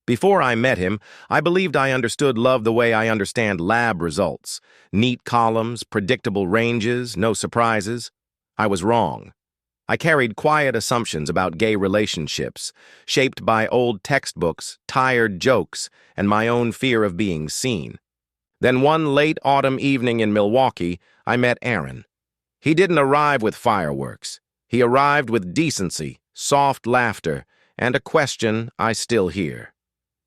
Before I met him, I believed I understood love the way I understand lab results. Neat columns, predictable ranges, no surprises. I was wrong. I carried quiet assumptions about gay relationships, shaped by old textbooks, tired jokes, and my own fear of being seen. Then one late autumn evening in Milwaukee, I met Aaron. He didn't arrive with fireworks. He arrived with decency, soft laughter, and a question I still hear.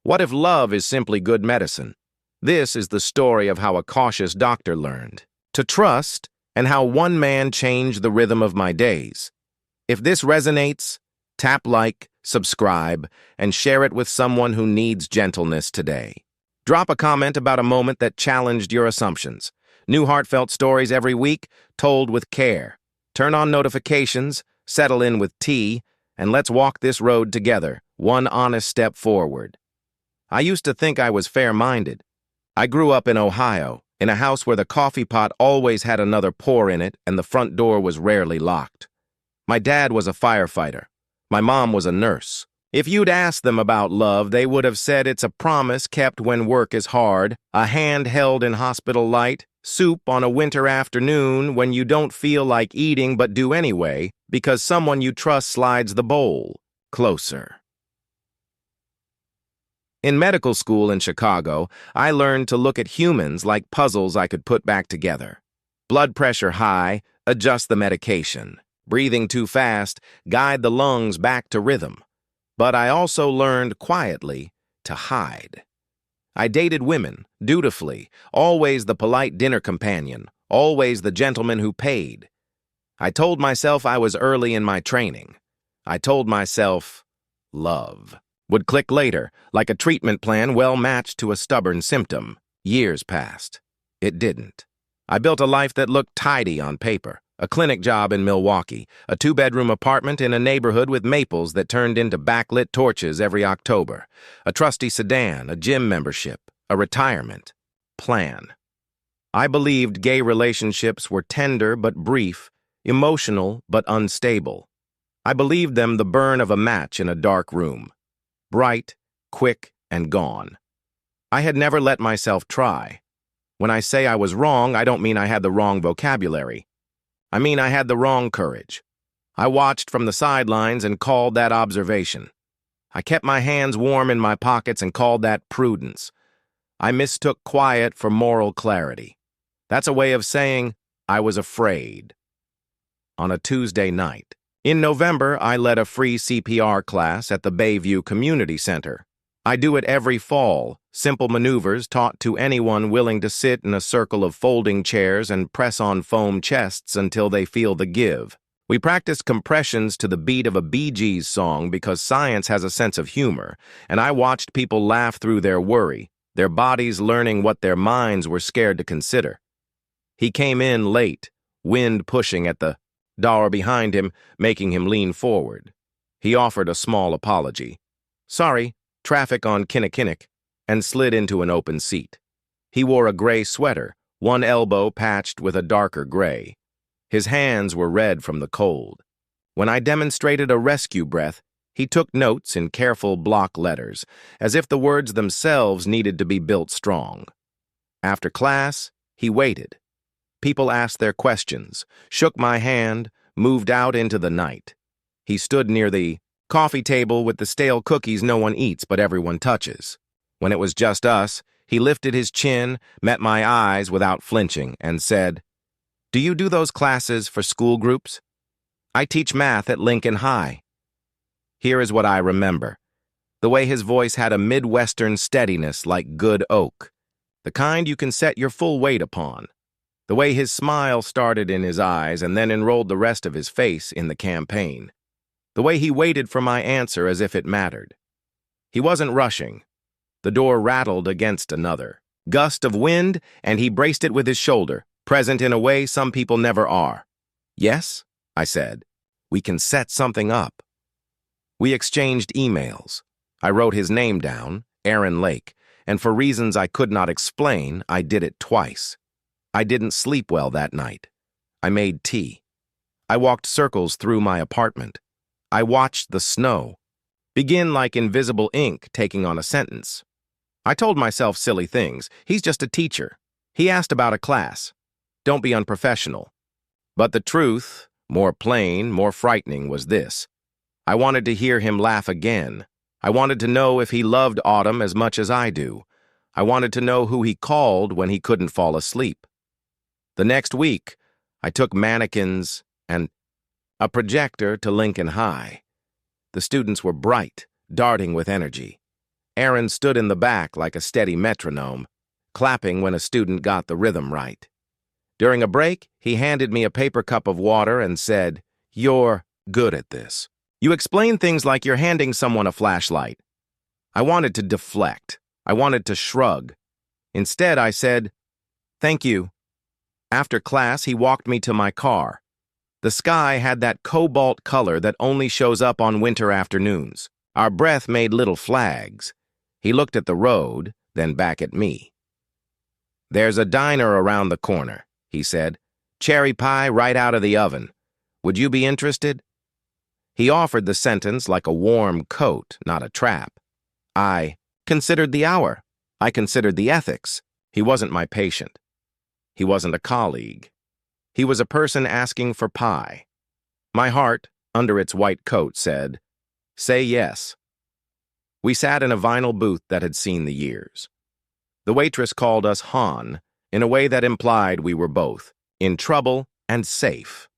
What if love is simply good medicine? This is the story of how a cautious doctor learned to trust and how one man changed the rhythm of my days. If this resonates, tap like, subscribe, and share it with someone who needs gentleness today. Drop a comment about a moment that challenged your assumptions. New heartfelt stories every week, told with care. Turn on notifications, settle in with tea, and let's walk this road together, one honest step forward. I used to think I was fair-minded. I grew up in Ohio, in a house where the coffee pot always had another pour in it and the front door was rarely locked. My dad was a firefighter. My mom was a nurse. If you'd asked them about love, they would have said it's a promise kept when work is hard, a hand held in hospital light, soup on a winter afternoon when you don't feel like eating but do anyway because someone you trust slides the bowl closer. In medical school in Chicago, I learned to look at humans like puzzles I could put back together. Blood pressure high, adjust the medication. Breathing too fast, guide the lungs back to rhythm. But I also learned quietly to hide. I dated women, dutifully, always the polite dinner companion, always the gentleman who paid. I told myself I was early in my training. I told myself, love would click later, like a treatment plan well matched to a stubborn symptom. Years passed. It didn't. I built a life that looked tidy on paper. A clinic job in Milwaukee, a 2-bedroom apartment in a neighborhood with maples that turned into backlit torches every October, a trusty sedan, a gym membership, a retirement plan. I believed gay relationships were tender but brief, emotional but unstable. I believed them the burn of a match in a dark room. Bright, quick, and gone. I had never let myself try. When I say I was wrong, I don't mean I had the wrong vocabulary. I mean I had the wrong courage. I watched from the sidelines and called that observation. I kept my hands warm in my pockets and called that prudence. I mistook quiet for moral clarity. That's a way of saying I was afraid. On a Tuesday night. In November, I led a free CPR class at the Bayview Community Center. I do it every fall, simple maneuvers taught to anyone willing to sit in a circle of folding chairs and press on foam chests until they feel the give. We practiced compressions to the beat of a Bee Gees song because science has a sense of humor, and I watched people laugh through their worry, their bodies learning what their minds were scared to consider. He came in late, wind pushing at the door behind him, making him lean forward. He offered a small apology. Sorry, traffic on Kinnickinnick, and slid into an open seat. He wore a gray sweater, one elbow patched with a darker gray. His hands were red from the cold. When I demonstrated a rescue breath, he took notes in careful block letters, as if the words themselves needed to be built strong. After class, he waited. People asked their questions, shook my hand, moved out into the night. He stood near the coffee table with the stale cookies no one eats but everyone touches. When it was just us, he lifted his chin, met my eyes without flinching, and said, "Do you do those classes for school groups? I teach math at Lincoln High." Here is what I remember. The way his voice had a Midwestern steadiness like good oak, the kind you can set your full weight upon. The way his smile started in his eyes and then enrolled the rest of his face in the campaign. The way he waited for my answer as if it mattered. He wasn't rushing. The door rattled against another gust of wind, and he braced it with his shoulder, present in a way some people never are. "Yes," I said. "We can set something up." We exchanged emails. I wrote his name down, Aaron Lake, and for reasons I could not explain, I did it twice. I didn't sleep well that night. I made tea. I walked circles through my apartment. I watched the snow. Begin like invisible ink taking on a sentence. I told myself silly things. He's just a teacher. He asked about a class. Don't be unprofessional. But the truth, more plain, more frightening, was this. I wanted to hear him laugh again. I wanted to know if he loved autumn as much as I do. I wanted to know who he called when he couldn't fall asleep. The next week, I took mannequins and a projector to Lincoln High. The students were bright, darting with energy. Aaron stood in the back like a steady metronome, clapping when a student got the rhythm right. During a break, he handed me a paper cup of water and said, "You're good at this. You explain things like you're handing someone a flashlight." I wanted to deflect. I wanted to shrug. Instead, I said, "Thank you." After class, he walked me to my car. The sky had that cobalt color that only shows up on winter afternoons. Our breath made little flags. He looked at the road, then back at me. "There's a diner around the corner," he said. "Cherry pie right out of the oven. Would you be interested?" He offered the sentence like a warm coat, not a trap. I considered the hour. I considered the ethics. He wasn't my patient. He wasn't a colleague. He was a person asking for pie. My heart, under its white coat, said, "Say yes." We sat in a vinyl booth that had seen the years. The waitress called us Han in a way that implied we were both in trouble and safe.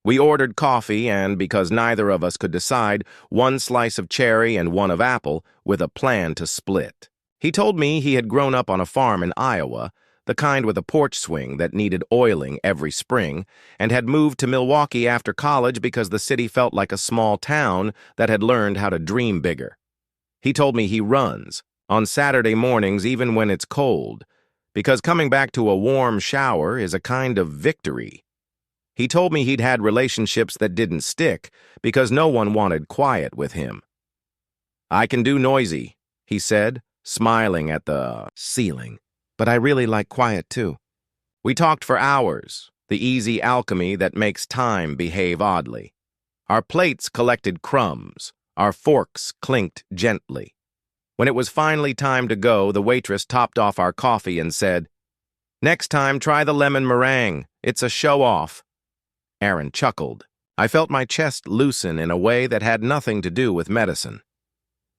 We ordered coffee and, because neither of us could decide, one slice of cherry and one of apple with a plan to split. He told me he had grown up on a farm in Iowa, the kind with a porch swing that needed oiling every spring, and had moved to Milwaukee after college because the city felt like a small town that had learned how to dream bigger. He told me he runs, on Saturday mornings even when it's cold, because coming back to a warm shower is a kind of victory. He told me he'd had relationships that didn't stick because no one wanted quiet with him. "I can do noisy," he said, smiling at the ceiling. "But I really like quiet, too." We talked for hours, the easy alchemy that makes time behave oddly. Our plates collected crumbs. Our forks clinked gently. When it was finally time to go, the waitress topped off our coffee and said, "Next time, try the lemon meringue. It's a show-off." Aaron chuckled. I felt my chest loosen in a way that had nothing to do with medicine.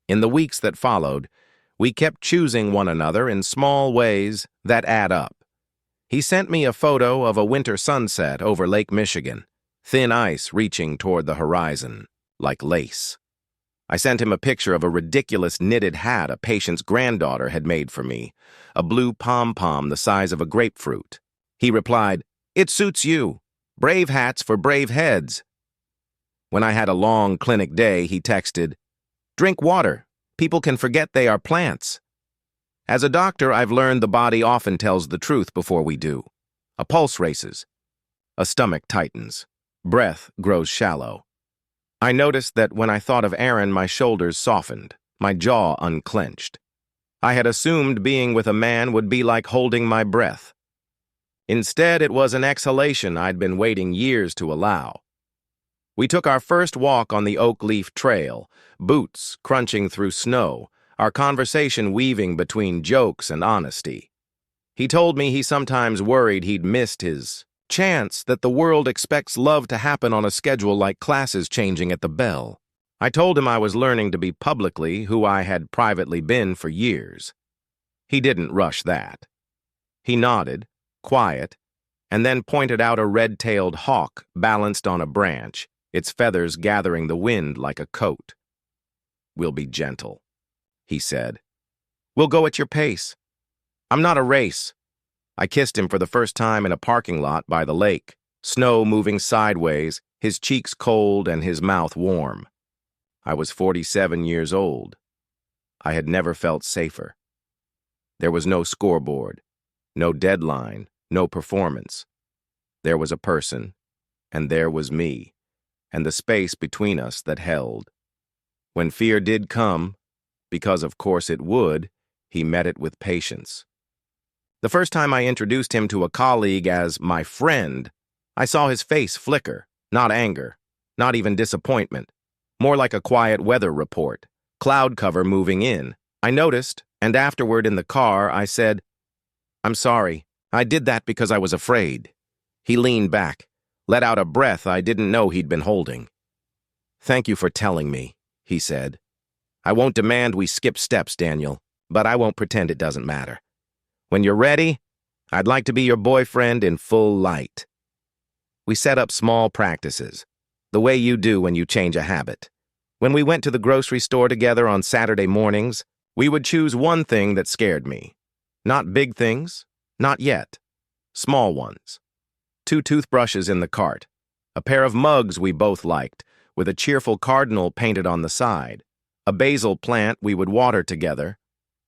In the weeks that followed, we kept choosing one another in small ways that add up. He sent me a photo of a winter sunset over Lake Michigan, thin ice reaching toward the horizon, like lace. I sent him a picture of a ridiculous knitted hat a patient's granddaughter had made for me, a blue pom-pom the size of a grapefruit. He replied, "It suits you. Brave hats for brave heads." When I had a long clinic day, he texted, "Drink water. People can forget they are plants." As a doctor, I've learned the body often tells the truth before we do. A pulse races. A stomach tightens. Breath grows shallow. I noticed that when I thought of Aaron, my shoulders softened, my jaw unclenched. I had assumed being with a man would be like holding my breath. Instead, it was an exhalation I'd been waiting years to allow. We took our first walk on the Oak Leaf Trail, boots crunching through snow, our conversation weaving between jokes and honesty. He told me he sometimes worried he'd missed his chance, that the world expects love to happen on a schedule like classes changing at the bell. I told him I was learning to be publicly who I had privately been for years. He didn't rush that. He nodded, quiet, and then pointed out a red-tailed hawk balanced on a branch, its feathers gathering the wind like a coat. "We'll be gentle," he said. "We'll go at your pace. I'm not a race." I kissed him for the first time in a parking lot by the lake, snow moving sideways, his cheeks cold and his mouth warm. I was 47 years old. I had never felt safer. There was no scoreboard, no deadline, no performance. There was a person, and there was me, and the space between us that held. When fear did come, because of course it would, he met it with patience. The first time I introduced him to a colleague as my friend, I saw his face flicker, not anger, not even disappointment. more like a quiet weather report. Cloud cover moving in. I noticed, and afterward in the car, I said, "I'm sorry. I did that because I was afraid." He leaned back, let out a breath I didn't know he'd been holding. "Thank you for telling me," he said. "I won't demand we skip steps, Daniel, but I won't pretend it doesn't matter. When you're ready, I'd like to be your boyfriend in full light." We set up small practices, the way you do when you change a habit. When we went to the grocery store together on Saturday mornings, we would choose one thing that scared me. Not big things, not yet. Small ones. 2 toothbrushes in the cart. A pair of mugs we both liked, with a cheerful cardinal painted on the side. A basil plant we would water together.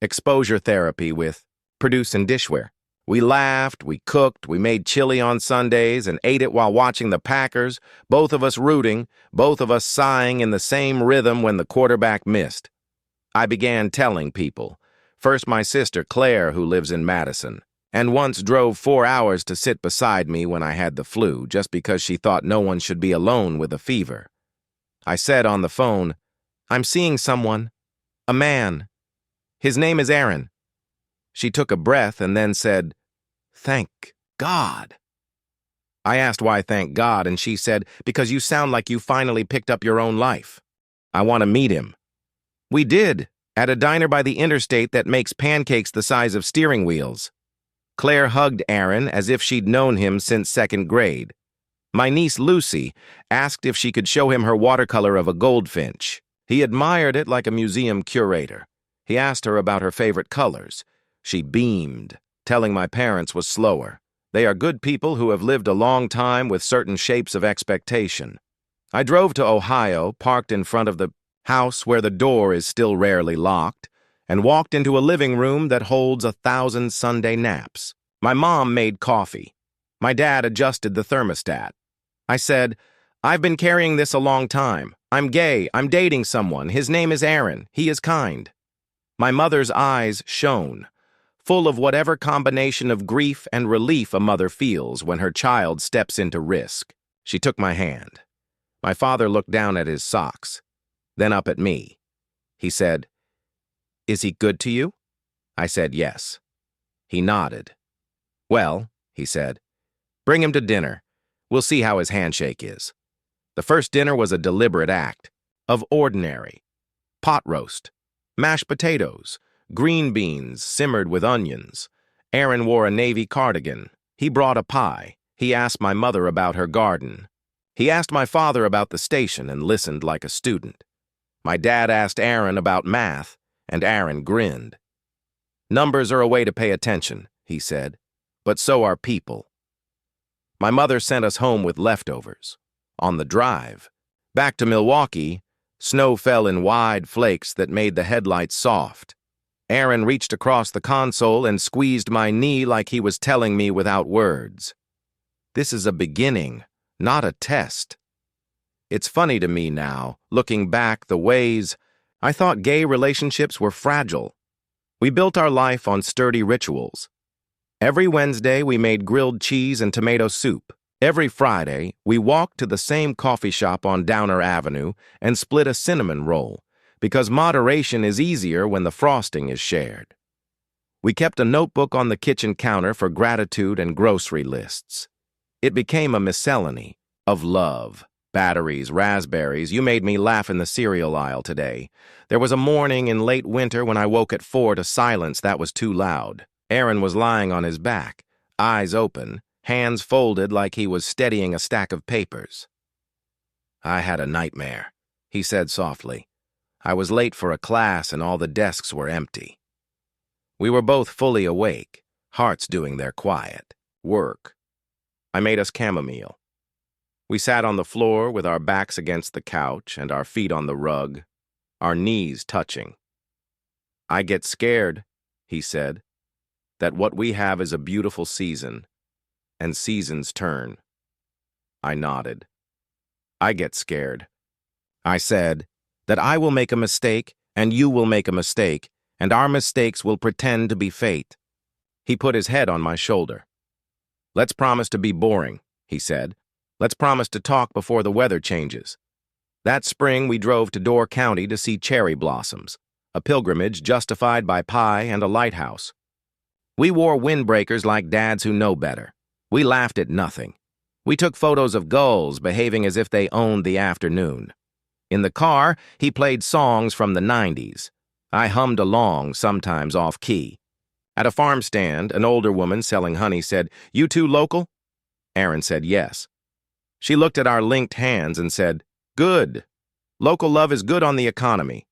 Exposure therapy with produce and dishware. We laughed, we cooked, we made chili on Sundays and ate it while watching the Packers, both of us rooting, both of us sighing in the same rhythm when the quarterback missed. I began telling people. First my sister Claire, who lives in Madison, and once drove 4 hours to sit beside me when I had the flu, just because she thought no one should be alone with a fever. I said on the phone, "I'm seeing someone. A man. His name is Aaron." She took a breath and then said, "Thank God." I asked why thank God, and she said, "Because you sound like you finally picked up your own life. I want to meet him." We did, at a diner by the interstate that makes pancakes the size of steering wheels. Claire hugged Aaron as if she'd known him since 2nd grade. My niece Lucy asked if she could show him her watercolor of a goldfinch. He admired it like a museum curator. He asked her about her favorite colors. She beamed, telling my parents was slower. They are good people who have lived a long time with certain shapes of expectation. I drove to Ohio, parked in front of the house where the door is still rarely locked, and walked into a living room that holds 1,000 Sunday naps. My mom made coffee. My dad adjusted the thermostat. I said, "I've been carrying this a long time. I'm gay. I'm dating someone. His name is Aaron. He is kind." My mother's eyes shone, full of whatever combination of grief and relief a mother feels when her child steps into risk. She took my hand. My father looked down at his socks, then up at me. He said, "Is he good to you?" I said yes. He nodded. "Well," he said, "bring him to dinner. We'll see how his handshake is." The first dinner was a deliberate act, of ordinary. Pot roast, mashed potatoes, green beans simmered with onions. Aaron wore a navy cardigan. He brought a pie. He asked my mother about her garden. He asked my father about the station and listened like a student. My dad asked Aaron about math, and Aaron grinned. "Numbers are a way to pay attention," he said, "but so are people." My mother sent us home with leftovers. On the drive, back to Milwaukee, snow fell in wide flakes that made the headlights soft. Aaron reached across the console and squeezed my knee like he was telling me without words. This is a beginning, not a test. It's funny to me now, looking back, the ways I thought gay relationships were fragile. We built our life on sturdy rituals. Every Wednesday, we made grilled cheese and tomato soup. Every Friday, we walked to the same coffee shop on Downer Avenue and split a cinnamon roll, because moderation is easier when the frosting is shared. We kept a notebook on the kitchen counter for gratitude and grocery lists. It became a miscellany of love. Batteries, raspberries, you made me laugh in the cereal aisle today. There was a morning in late winter when I woke at 4 to silence that was too loud. Aaron was lying on his back, eyes open, hands folded like he was steadying a stack of papers. "I had a nightmare," he said softly. "I was late for a class and all the desks were empty." We were both fully awake, hearts doing their quiet work. I made us chamomile. We sat on the floor with our backs against the couch and our feet on the rug, our knees touching. "I get scared," he said, "that what we have is a beautiful season, and seasons turn." I nodded. "I get scared." I said, "that I will make a mistake, and you will make a mistake, and our mistakes will pretend to be fate." He put his head on my shoulder. "Let's promise to be boring," he said. "Let's promise to talk before the weather changes." That spring, we drove to Door County to see cherry blossoms, a pilgrimage justified by pie and a lighthouse. We wore windbreakers like dads who know better. We laughed at nothing. We took photos of gulls behaving as if they owned the afternoon. In the car, he played songs from the 90s. I hummed along, sometimes off-key. At a farm stand, an older woman selling honey said, "You two local?" Aaron said yes. She looked at our linked hands and said, "Good. Local love is good on the economy."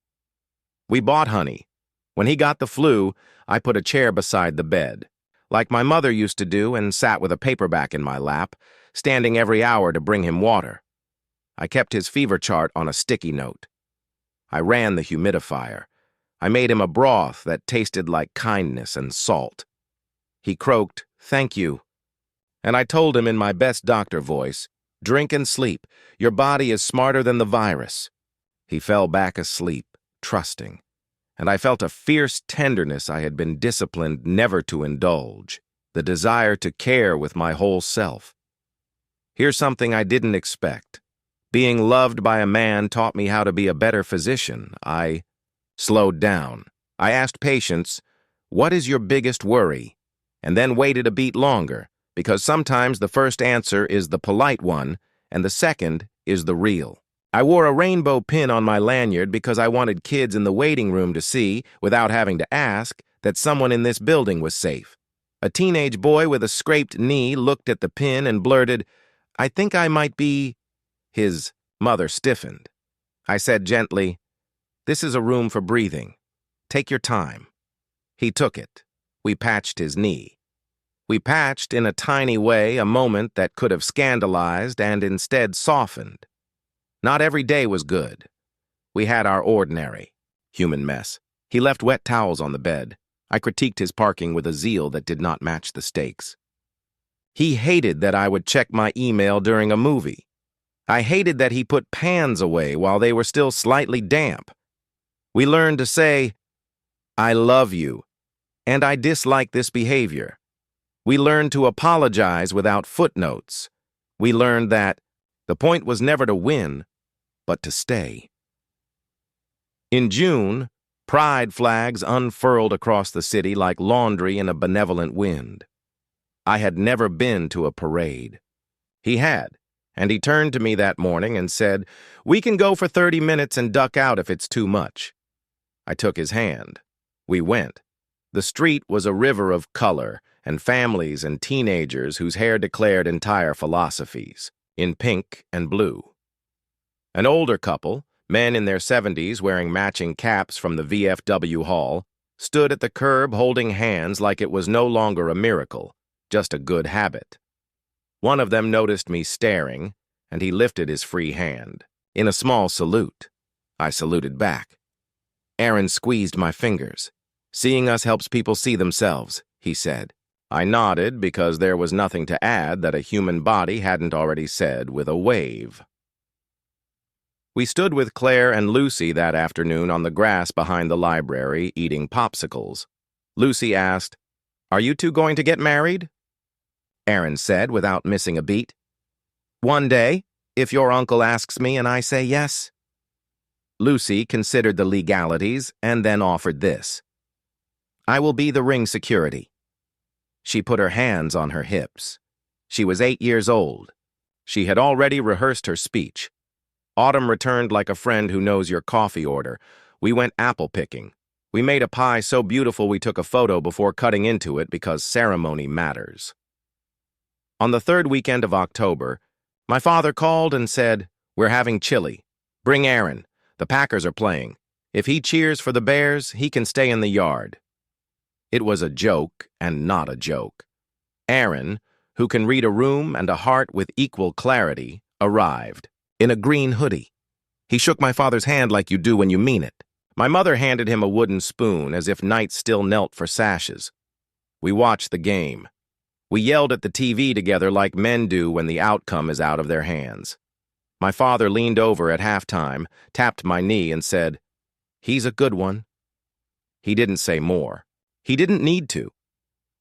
We bought honey. When he got the flu, I put a chair beside the bed, like my mother used to do, and sat with a paperback in my lap, standing every hour to bring him water. I kept his fever chart on a sticky note. I ran the humidifier. I made him a broth that tasted like kindness and salt. He croaked, "Thank you." And I told him in my best doctor voice, "Drink and sleep. Your body is smarter than the virus." He fell back asleep, trusting, and I felt a fierce tenderness I had been disciplined never to indulge, the desire to care with my whole self. Here's something I didn't expect. Being loved by a man taught me how to be a better physician. I slowed down. I asked patients, "What is your biggest worry?" and then waited a beat longer, because sometimes the first answer is the polite one, and the second is the real. I wore a rainbow pin on my lanyard because I wanted kids in the waiting room to see, without having to ask, that someone in this building was safe. A teenage boy with a scraped knee looked at the pin and blurted, "I think I might be..." His mother stiffened. I said gently, "This is a room for breathing. Take your time." He took it. We patched his knee. We patched in a tiny way a moment that could have scandalized and instead softened. Not every day was good. We had our ordinary human mess. He left wet towels on the bed. I critiqued his parking with a zeal that did not match the stakes. He hated that I would check my email during a movie. I hated that he put pans away while they were still slightly damp. We learned to say, "I love you," and I dislike this behavior. We learned to apologize without footnotes. We learned that the point was never to win, but to stay. In June, pride flags unfurled across the city like laundry in a benevolent wind. I had never been to a parade. He had, and he turned to me that morning and said, "We can go for 30 minutes and duck out if it's too much." I took his hand. We went. The street was a river of color, and families and teenagers whose hair declared entire philosophies, in pink and blue. An older couple, men in their 70s wearing matching caps from the VFW hall, stood at the curb holding hands like it was no longer a miracle, just a good habit. One of them noticed me staring, and he lifted his free hand. In a small salute, I saluted back. Aaron squeezed my fingers. "Seeing us helps people see themselves," he said. I nodded because there was nothing to add that a human body hadn't already said with a wave. We stood with Claire and Lucy that afternoon on the grass behind the library, eating popsicles. Lucy asked, "Are you two going to get married?" Aaron said without missing a beat, "One day, if your uncle asks me and I say yes." Lucy considered the legalities and then offered this. "I will be the ring security." She put her hands on her hips. She was 8 years old. She had already rehearsed her speech. Autumn returned like a friend who knows your coffee order. We went apple picking. We made a pie so beautiful we took a photo before cutting into it because ceremony matters. On the third weekend of October, my father called and said, "We're having chili. Bring Aaron. The Packers are playing. If he cheers for the Bears, he can stay in the yard." It was a joke and not a joke. Aaron, who can read a room and a heart with equal clarity, arrived, in a green hoodie. He shook my father's hand like you do when you mean it. My mother handed him a wooden spoon as if knights still knelt for sashes. We watched the game. We yelled at the TV together like men do when the outcome is out of their hands. My father leaned over at halftime, tapped my knee, and said, "He's a good one." He didn't say more. He didn't need to.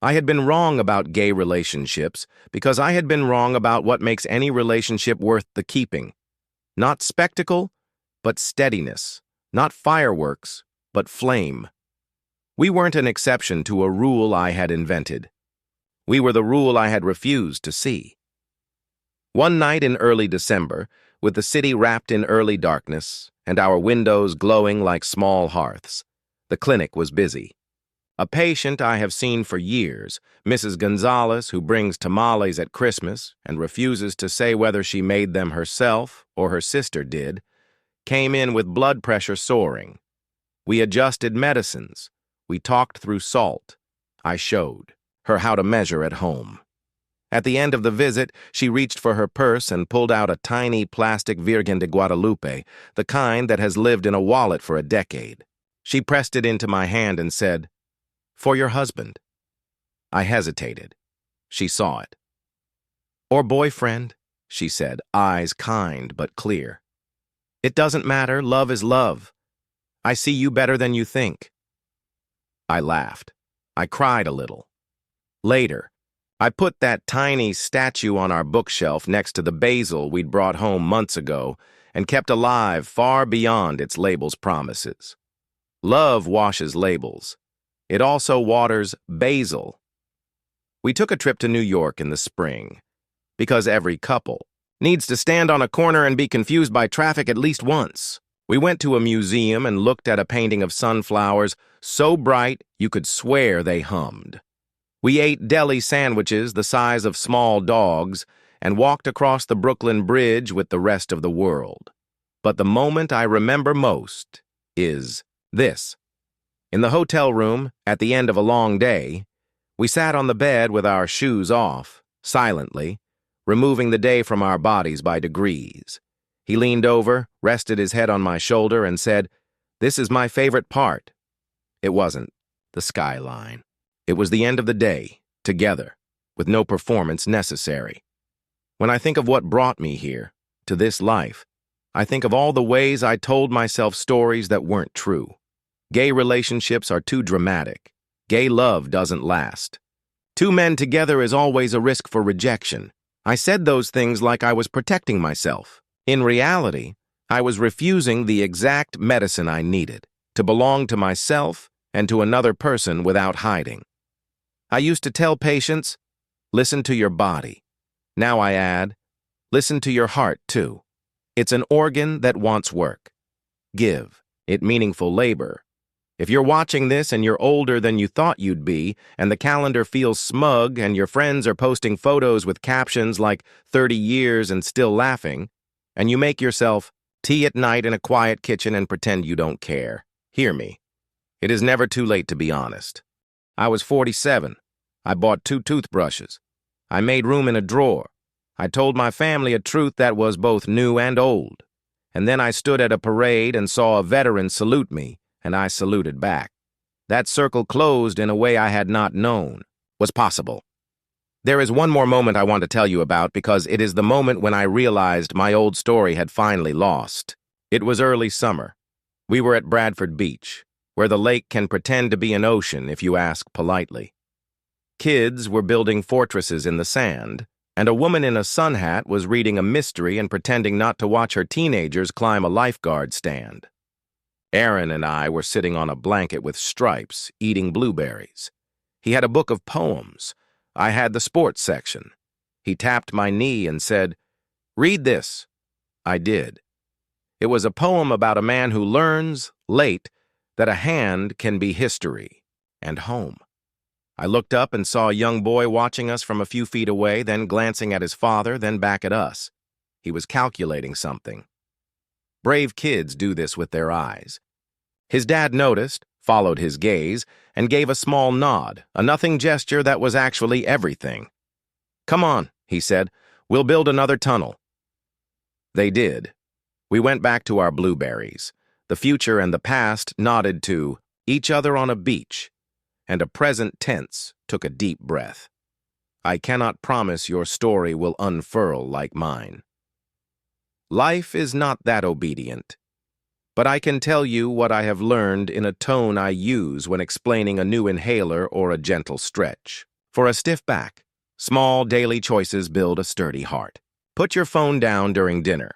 I had been wrong about gay relationships because I had been wrong about what makes any relationship worth the keeping. Not spectacle, but steadiness. Not fireworks, but flame. We weren't an exception to a rule I had invented. We were the rule I had refused to see. One night in early December, with the city wrapped in early darkness and our windows glowing like small hearths, the clinic was busy. A patient I have seen for years, Mrs. Gonzalez, who brings tamales at Christmas and refuses to say whether she made them herself or her sister did, came in with blood pressure soaring. We adjusted medicines. We talked through salt. I showed her how to measure at home. At the end of the visit, she reached for her purse and pulled out a tiny plastic Virgen de Guadalupe, the kind that has lived in a wallet for a decade. She pressed it into my hand and said, "For your husband." I hesitated. She saw it. "Or boyfriend," she said, eyes kind but clear. "It doesn't matter, love is love. I see you better than you think." I laughed. I cried a little. Later, I put that tiny statue on our bookshelf next to the basil we'd brought home months ago and kept alive far beyond its label's promises. Love washes labels. It also waters basil. We took a trip to New York in the spring, because every couple needs to stand on a corner and be confused by traffic at least once. We went to a museum and looked at a painting of sunflowers so bright you could swear they hummed. We ate deli sandwiches the size of small dogs and walked across the Brooklyn Bridge with the rest of the world. But the moment I remember most is this. In the hotel room, at the end of a long day, we sat on the bed with our shoes off, silently, removing the day from our bodies by degrees. He leaned over, rested his head on my shoulder, and said, "This is my favorite part." It wasn't the skyline. It was the end of the day, together, with no performance necessary. When I think of what brought me here, to this life, I think of all the ways I told myself stories that weren't true. Gay relationships are too dramatic. Gay love doesn't last. Two men together is always a risk for rejection. I said those things like I was protecting myself. In reality, I was refusing the exact medicine I needed, to belong to myself and to another person without hiding. I used to tell patients, listen to your body. Now I add, listen to your heart too. It's an organ that wants work. Give it meaningful labor. If you're watching this and you're older than you thought you'd be, and the calendar feels smug and your friends are posting photos with captions like 30 years and still laughing, and you make yourself tea at night in a quiet kitchen and pretend you don't care, hear me. It is never too late to be honest. I was 47. I bought 2 toothbrushes. I made room in a drawer. I told my family a truth that was both new and old. And then I stood at a parade and saw a veteran salute me, and I saluted back. That circle closed in a way I had not known was possible. There is one more moment I want to tell you about because it is the moment when I realized my old story had finally lost. It was early summer. We were at Bradford Beach, where the lake can pretend to be an ocean if you ask politely. Kids were building fortresses in the sand, and a woman in a sun hat was reading a mystery and pretending not to watch her teenagers climb a lifeguard stand. Aaron and I were sitting on a blanket with stripes, eating blueberries. He had a book of poems. I had the sports section. He tapped my knee and said, "Read this." I did. It was a poem about a man who learns, late, that a hand can be history and home. I looked up and saw a young boy watching us from a few feet away, then glancing at his father, then back at us. He was calculating something. Brave kids do this with their eyes. His dad noticed, followed his gaze, and gave a small nod, a nothing gesture that was actually everything. "Come on," he said, "we'll build another tunnel." They did. We went back to our blueberries. The future and the past nodded to each other on a beach, and a present tense took a deep breath. I cannot promise your story will unfurl like mine. Life is not that obedient, but I can tell you what I have learned in a tone I use when explaining a new inhaler or a gentle stretch. For a stiff back, small daily choices build a sturdy heart. Put your phone down during dinner.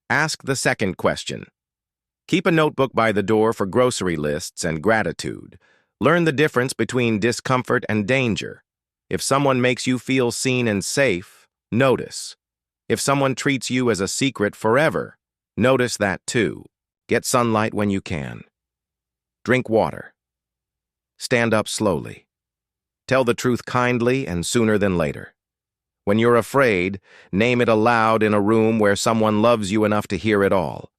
Ask the second question. Keep a notebook by the door for grocery lists and gratitude. Learn the difference between discomfort and danger. If someone makes you feel seen and safe, notice. If someone treats you as a secret forever, notice that too. Get sunlight when you can. Drink water. Stand up slowly. Tell the truth kindly and sooner than later. When you're afraid, name it aloud in a room where someone loves you enough to hear it all.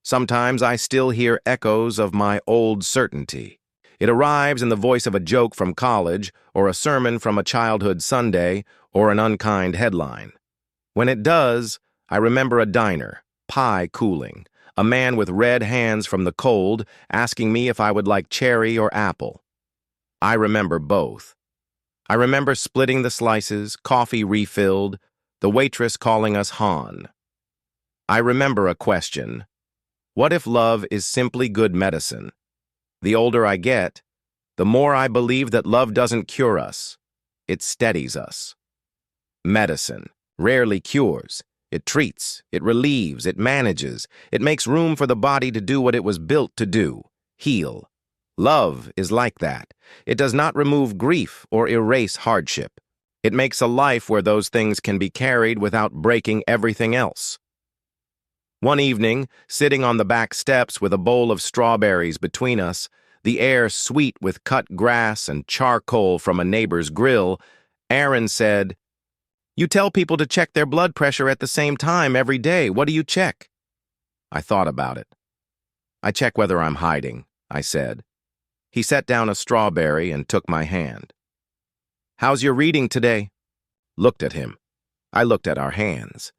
Sometimes I still hear echoes of my old certainty. It arrives in the voice of a joke from college, or a sermon from a childhood Sunday, or an unkind headline. When it does, I remember a diner, pie cooling, a man with red hands from the cold asking me if I would like cherry or apple. I remember both. I remember splitting the slices, coffee refilled, the waitress calling us Han. I remember a question. What if love is simply good medicine? The older I get, the more I believe that love doesn't cure us. It steadies us. Medicine rarely cures. It treats, it relieves, it manages. It makes room for the body to do what it was built to do, heal. Love is like that. It does not remove grief or erase hardship. It makes a life where those things can be carried without breaking everything else. One evening, sitting on the back steps with a bowl of strawberries between us, the air sweet with cut grass and charcoal from a neighbor's grill, Aaron said, "You tell people to check their blood pressure at the same time every day. What do you check?" I thought about it. "I check whether I'm hiding," I said. He set down a strawberry and took my hand. "How's your reading today?" Looked at him. I looked at our hands.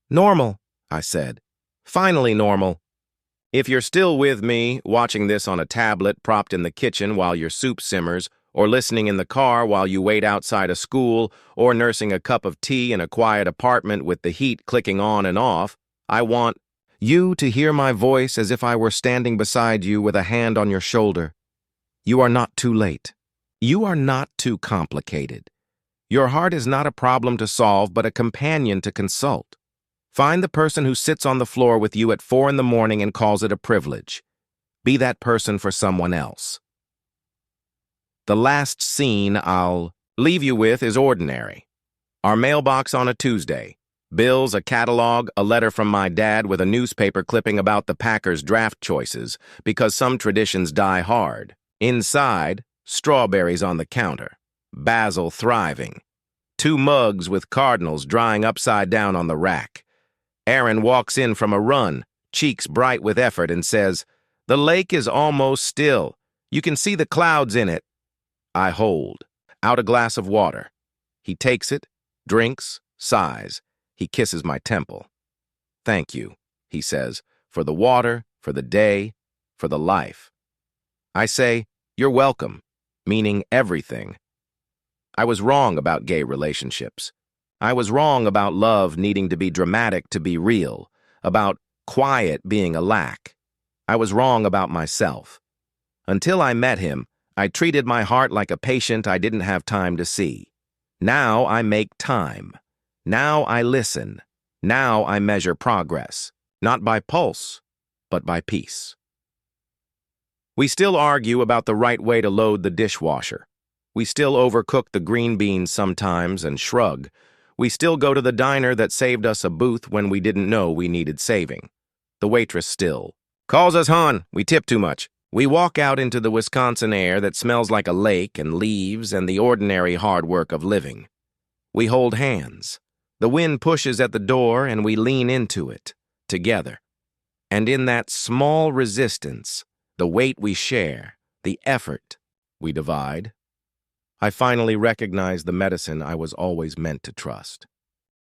"Normal," I said. "Finally normal." If you're still with me, watching this on a tablet propped in the kitchen while your soup simmers, or listening in the car while you wait outside a school, or nursing a cup of tea in a quiet apartment with the heat clicking on and off, I want you to hear my voice as if I were standing beside you with a hand on your shoulder. You are not too late. You are not too complicated. Your heart is not a problem to solve, but a companion to consult. Find the person who sits on the floor with you at 4 in the morning and calls it a privilege. Be that person for someone else. The last scene I'll leave you with is ordinary. Our mailbox on a Tuesday. Bills, a catalog, a letter from my dad with a newspaper clipping about the Packers' draft choices, because some traditions die hard. Inside, strawberries on the counter. Basil thriving. 2 mugs with cardinals drying upside down on the rack. Aaron walks in from a run, cheeks bright with effort, and says, "The lake is almost still. You can see the clouds in it." I hold out a glass of water. He takes it, drinks, sighs. He kisses my temple. "Thank you," he says, "for the water, for the day, for the life." I say, "You're welcome," meaning everything. I was wrong about gay relationships. I was wrong about love needing to be dramatic to be real, about quiet being a lack. I was wrong about myself. Until I met him, I treated my heart like a patient I didn't have time to see. Now I make time. Now I listen. Now I measure progress, not by pulse, but by peace. We still argue about the right way to load the dishwasher. We still overcook the green beans sometimes and shrug. We still go to the diner that saved us a booth when we didn't know we needed saving. The waitress still calls us Han. We tip too much. We walk out into the Wisconsin air that smells like a lake and leaves and the ordinary hard work of living. We hold hands. The wind pushes at the door and we lean into it, together. And in that small resistance, the weight we share, the effort we divide, I finally recognize the medicine I was always meant to trust.